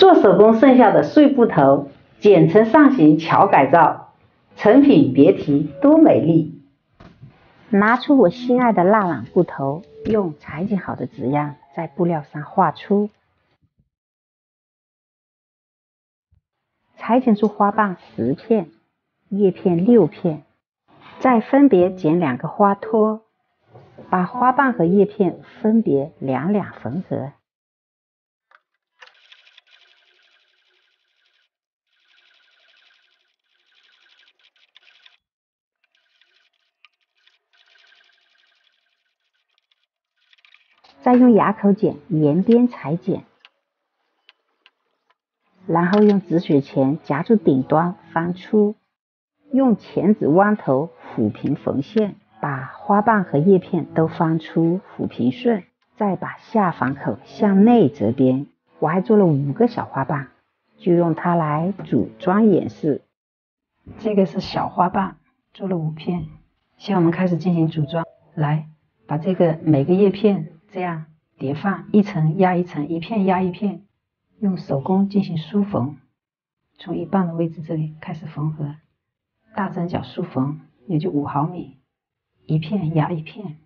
做手工剩下的碎布头，剪成上形巧改造，成品别提多美丽。拿出我心爱的蜡染布头，用裁剪好的纸样在布料上画出，裁剪出花瓣10片，叶片6片，再分别剪2个花托，把花瓣和叶片分别两缝合。再用牙口剪沿边裁剪，然后用止血钳夹住顶端翻出，用钳子弯头抚平缝线，把花瓣和叶片都翻出抚平顺，再把下方口向内折边。我还做了5个小花瓣，就用它来组装演示。这个是小花瓣，做了5片。现在我们开始进行组装，来把这个每个叶片这样叠放，一层压一层，一片压一片，用手工进行梳缝。从一半的位置这里开始缝合，大针脚梳缝也就5毫米，一片压一片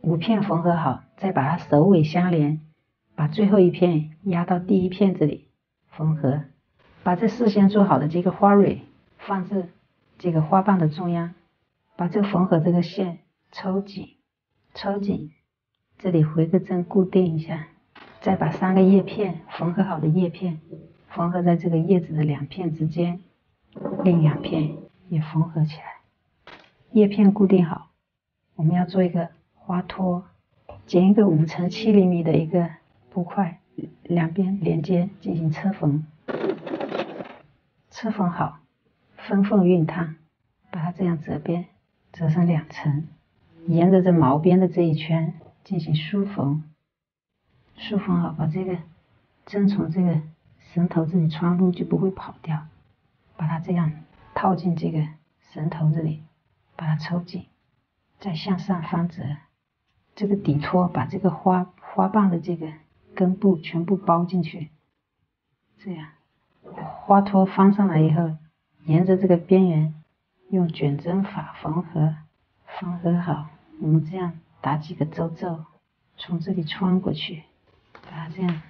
，5片缝合好，再把它首尾相连，把最后一片压到第一片这里缝合。把这事先做好的这个花蕊放至这个花瓣的中央，把这个缝合这个线抽紧，这里回个针固定一下，再把3个叶片缝合好的叶片缝合在这个叶子的2片之间，另2片也缝合起来。叶片固定好，我们要做一个花托，剪一个5乘7厘米的一个布块，两边连接进行车缝。车缝好，分缝熨烫，把它这样折边，折成2层，沿着这毛边的这一圈进行梳缝。梳缝好，把这个针从这个绳头这里穿入，就不会跑掉。把它这样套进这个绳头这里，把它抽紧，再向上翻折。这个底托把这个花瓣的这个根部全部包进去，这样花托翻上来以后，沿着这个边缘用卷针法缝合好，我们这样打几个皱皱，从这里穿过去，把它这样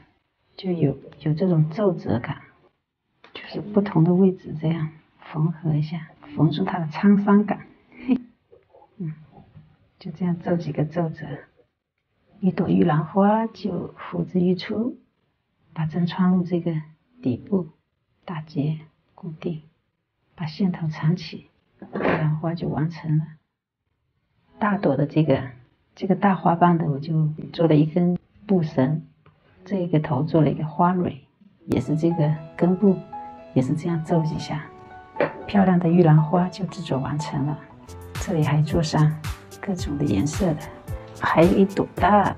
就有这种皱褶感，就是不同的位置这样缝合一下，缝出它的沧桑感。就这样皱几个皱褶，一朵玉兰花就付之欲出。把针穿入这个底部，打结固定，把线头缠起，玉兰花就完成了。大朵的这个大花瓣的，我就做了一根布绳，这个头做了一个花蕊，也是这个根部也是这样皱几下，漂亮的玉兰花就制作完成了。这里还做上各种的颜色的，还有一朵大的，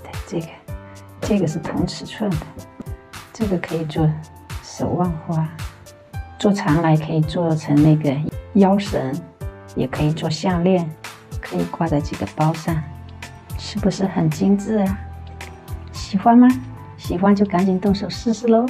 这个是同尺寸的，这个可以做手腕花，做长来可以做成那个腰绳，也可以做项链，可以挂在这个包上，是不是很精致啊？喜欢吗？喜欢就赶紧动手试试喽！